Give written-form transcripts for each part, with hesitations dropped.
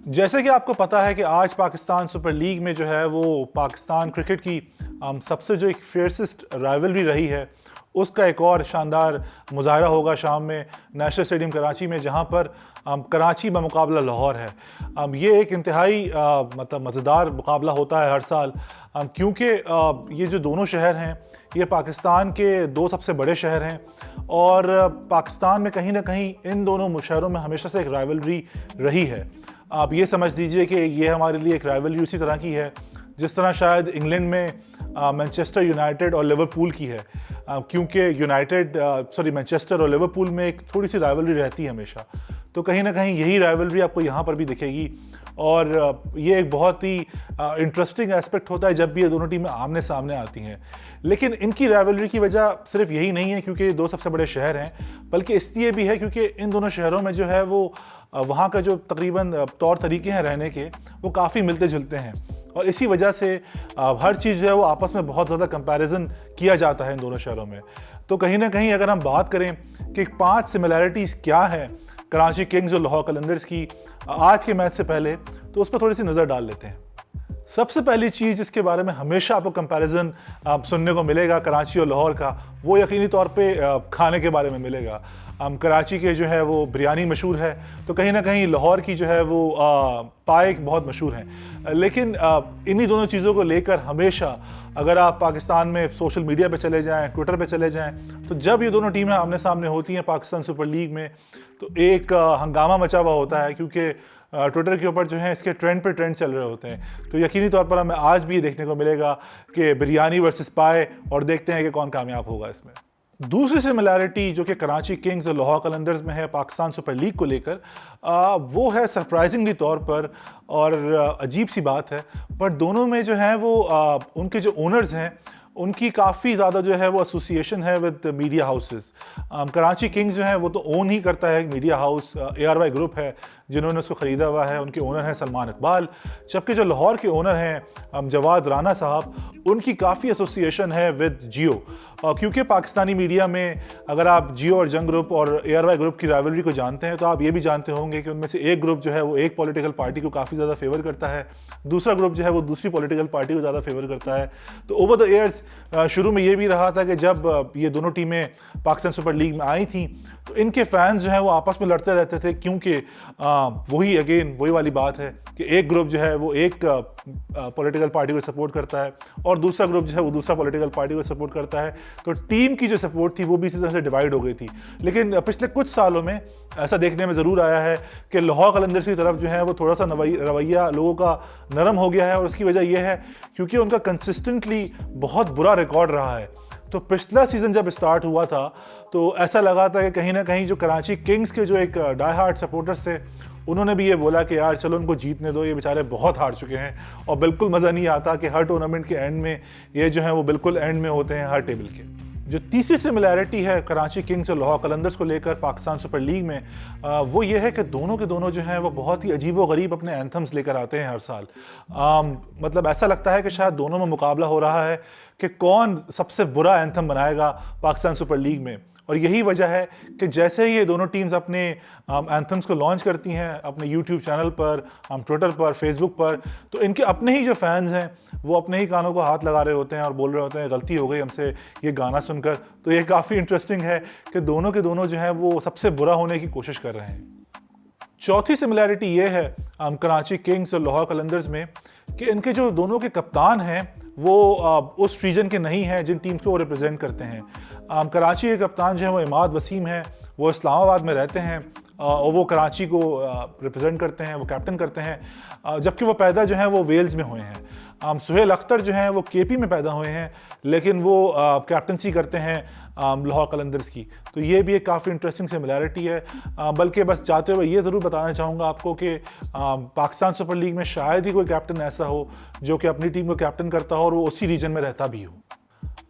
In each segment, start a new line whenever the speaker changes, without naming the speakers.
जैसे कि आपको पता है कि आज पाकिस्तान सुपर लीग में जो है वो पाकिस्तान क्रिकेट की सबसे जो एक फेयरसिस्ट राइवलरी रही है उसका एक और शानदार मुजाहरा होगा शाम में नेशनल स्टेडियम कराची में, जहां पर कराची में मुकाबला लाहौर है। ये एक इंतहाई मतलब मज़ेदार मुकाबला होता है हर साल, क्योंकि ये जो दोनों शहर हैं ये पाकिस्तान के दो सबसे बड़े शहर हैं और पाकिस्तान में कहीं ना कहीं इन दोनों शहरों में हमेशा से एक राइवलरी रही है। आप ये समझ लीजिए कि ये हमारे लिए एक राइवलरी उसी तरह की है जिस तरह शायद इंग्लैंड में मैनचेस्टर यूनाइटेड और लिवरपूल की है, क्योंकि मैनचेस्टर और लिवरपूल में एक थोड़ी सी राइवलरी रहती है हमेशा। तो कहीं ना कहीं यही राइवलरी आपको यहाँ पर भी दिखेगी और ये एक बहुत ही इंटरेस्टिंग एस्पेक्ट होता है जब भी ये दोनों टीमें आमने सामने आती हैं। लेकिन इनकी राइवलरी की वजह सिर्फ यही नहीं है क्योंकि ये दो सबसे बड़े शहर हैं, बल्कि इसलिए भी है क्योंकि इन दोनों शहरों में जो है वो वहाँ का जो तकरीबन तौर तरीके हैं रहने के वो काफ़ी मिलते जुलते हैं और इसी वजह से हर चीज़ जो है वो आपस में बहुत ज़्यादा कंपैरिजन किया जाता है इन दोनों शहरों में। तो कहीं ना कहीं अगर हम बात करें कि 5 सिमिलैरिटीज़ क्या हैं कराची किंग्स और लाहौर कलंदर्स की आज के मैच से पहले, तो उस पर थोड़ी सी नज़र डाल लेते हैं। सबसे पहली चीज़ जिसके बारे में हमेशा आपको कंपैरिजन सुनने को मिलेगा कराची और लाहौर का, वो यकीनी तौर पे खाने के बारे में मिलेगा। कराची के जो है वो बिरयानी मशहूर है, तो कहीं ना कहीं लाहौर की जो है वो पाए बहुत मशहूर हैं। लेकिन इन्हीं दोनों चीज़ों को लेकर हमेशा अगर आप पाकिस्तान में सोशल मीडिया पे चले जाएं, ट्विटर पे चले जाएं, तो जब ये दोनों टीमें आमने सामने होती हैं पाकिस्तान सुपर लीग में तो एक हंगामा मचा हुआ होता है, क्योंकि ट्विटर के ऊपर जो है इसके ट्रेंड पे ट्रेंड चल रहे होते हैं। तो यकीनी तौर पर हमें आज भी ये देखने को मिलेगा कि बिरयानी वर्सेस पाए, और देखते हैं कि कौन कामयाब होगा इसमें। दूसरी सिमिलैरिटी जो कि कराची किंग्स और लाहौर कलंदर्स में है पाकिस्तान सुपर लीग को लेकर, वो है सरप्राइजिंगली तौर पर और अजीब सी बात है, पर दोनों में जो है वो उनके जो ओनर्स हैं उनकी काफ़ी ज़्यादा जो है वो एसोसिएशन है with media houses. Karachi Kings जो है वो तो ओन ही करता है मीडिया हाउस, ARY ग्रुप है जिन्होंने उसको ख़रीदा हुआ है, उनके ओनर हैं सलमान इकबाल। जबकि जो लाहौर के ओनर हैं जवाद राना साहब, उनकी काफ़ी एसोसिएशन है विद जियो, क्योंकि पाकिस्तानी मीडिया में अगर आप जियो और जंग ग्रुप और ARY ग्रुप की राइवलरी को जानते हैं तो आप ये भी जानते होंगे कि उनमें से एक ग्रुप जो है वो एक पॉलिटिकल पार्टी को काफ़ी ज़्यादा फेवर करता है, दूसरा ग्रुप जो है वो दूसरी पॉलिटिकल पार्टी को ज़्यादा फेवर करता है। तो ओवर द ईयर्स शुरू में ये भी रहा था कि जब ये दोनों टीमें पाकिस्तान सुपर लीग में आई थी तो इनके फैंस जो हैं वो आपस में लड़ते रहते थे, क्योंकि वही वाली बात है कि एक ग्रुप जो है वो एक पॉलिटिकल पार्टी को सपोर्ट करता है और दूसरा ग्रुप जो है वो दूसरा पॉलिटिकल पार्टी को सपोर्ट करता है। तो टीम की जो सपोर्ट थी वो भी इसी तरह से डिवाइड हो गई थी। लेकिन पिछले कुछ सालों में ऐसा देखने में ज़रूर आया है कि लाहौर कलंदर्स की तरफ जो है वो थोड़ा सा रवैया लोगों का नरम हो गया है, और उसकी वजह यह है क्योंकि उनका कंसिस्टेंटली बहुत बुरा रिकॉर्ड रहा है। तो पिछला सीज़न जब स्टार्ट हुआ था तो ऐसा लगा था कि कहीं ना कहीं जो कराची किंग्स के जो एक डाई हार्ड सपोर्टर्स थे उन्होंने भी ये बोला कि यार चलो उनको जीतने दो, ये बेचारे बहुत हार चुके हैं, और बिल्कुल मज़ा नहीं आता कि हर टूर्नामेंट के एंड में ये जो है वो बिल्कुल एंड में होते हैं हर टेबल के। जो तीसरी सिमिलैरिटी है कराची किंग्स और लाहौर कलंदर्स को लेकर पाकिस्तान सुपर लीग में, वो ये है कि दोनों के दोनों जो हैं वो बहुत ही अजीब व गरीब अपने एंथम्स लेकर आते हैं हर साल। मतलब ऐसा लगता है कि शायद दोनों में मुकाबला हो रहा है कि कौन सबसे बुरा एंथम बनाएगा पाकिस्तान सुपर लीग में। और यही वजह है कि जैसे ही ये दोनों टीम्स अपने एंथम्स को लॉन्च करती हैं अपने यूट्यूब चैनल पर, ट्विटर पर, फेसबुक पर, तो इनके अपने ही जो फैंस हैं वो अपने ही कानों को हाथ लगा रहे होते हैं और बोल रहे होते हैं गलती हो गई हमसे ये गाना सुनकर। तो ये काफ़ी इंटरेस्टिंग है कि दोनों के दोनों जो हैं वो सबसे बुरा होने की कोशिश कर रहे हैं। चौथी सिमिलैरिटी ये है कराची किंग्स और लाहौर कलंदर्स में कि इनके जो दोनों के कप्तान हैं वो उस रीजन के नहीं हैं जिन टीम्स को वो रिप्रेजेंट करते हैं। कराची के कप्तान जो है वो इमाद वसीम है, वो इस्लामाबाद में रहते हैं और वो कराची को रिप्रेजेंट करते हैं, वो कैप्टन करते हैं, जबकि वो पैदा जो है वो वेल्स में हुए हैं। सुहेल अख्तर जो हैं वो KP में पैदा हुए हैं, लेकिन वो कैप्टनसी करते हैं लाहौर कलंदर्स की। तो ये भी एक काफ़ी इंटरेस्टिंग सिमिलैरिटी है। बल्कि बस चाहते हुए ये ज़रूर बताना चाहूँगा आपको कि पाकिस्तान सुपर लीग में शायद ही कोई कैप्टन ऐसा हो जो कि अपनी टीम को कैप्टन करता हो और वो उसी रीजन में रहता भी हो।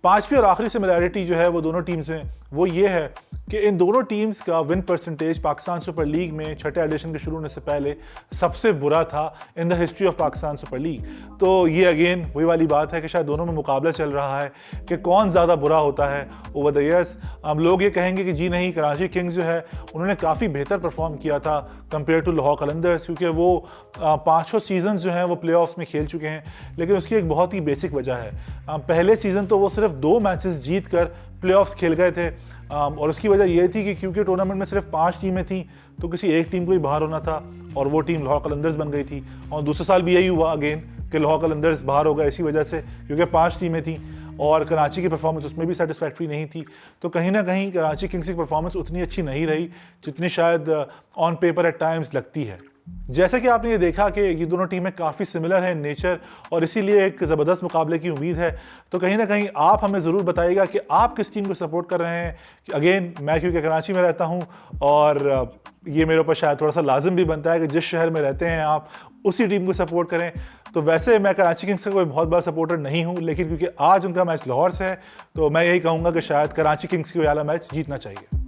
पांचवी और आखिरी सिमिलैरिटी जो है वो दोनों टीम्स में वो ये है कि इन दोनों टीम्स का win percentage Pakistan super league में छठे एडिशन के शुरू होने से पहले सबसे बुरा था in the history of Pakistan super league. तो ये अगेन वही वाली बात है कि शायद दोनों में मुकाबला चल रहा है कि कौन ज़्यादा बुरा होता है ओवर द ईयर्स। हम लोग ये कहेंगे कि जी नहीं, कराची किंग्स जो है उन्होंने काफ़ी बेहतर परफॉर्म किया था कंपेयर टू लाहौर कलंदर्स, क्योंकि वो 5 सीजन जो हैं वो प्लेऑफ्स में खेल चुके हैं। लेकिन उसकी एक बहुत ही बेसिक वजह है, पहले सीज़न तो वो सिर्फ 2 मैचेस जीत कर प्लेऑफ्स खेल गए थे, और उसकी वजह ये थी कि क्योंकि टूर्नामेंट में सिर्फ 5 टीमें थी तो किसी एक टीम को ही बाहर होना था और वो टीम लाहौर कलंदर्स बन गई थी। और दूसरे साल भी यही हुआ अगेन कि लाहौर कलंदर्स बाहर हो गए इसी वजह से, क्योंकि 5 टीमें थी और कराची की परफॉर्मेंस उसमें भी सेटिस्फैक्ट्री नहीं थी। तो कहीं ना कहीं कराची किंग्स की परफॉर्मेंस उतनी अच्छी नहीं रही जितनी शायद ऑन पेपर एट टाइम्स लगती है। जैसे कि आपने ये देखा कि ये दोनों टीमें काफ़ी सिमिलर हैं नेचर और इसीलिए एक ज़बरदस्त मुकाबले की उम्मीद है। तो कहीं ना कहीं आप हमें ज़रूर बताइएगा कि आप किस टीम को सपोर्ट कर रहे हैं। अगेन मैं क्योंकि कराची में रहता हूँ और ये मेरे ऊपर शायद थोड़ा सा लाजिम भी बनता है कि जिस शहर में रहते हैं आप उसी टीम को सपोर्ट करें। तो वैसे मैं कराची किंग्स का कोई बहुत बड़ा सपोर्टर नहीं हूँ, लेकिन क्योंकि आज उनका मैच लाहौर से है तो मैं यही कहूँगा कि शायद कराची किंग्स को ये वाला मैच जीतना चाहिए।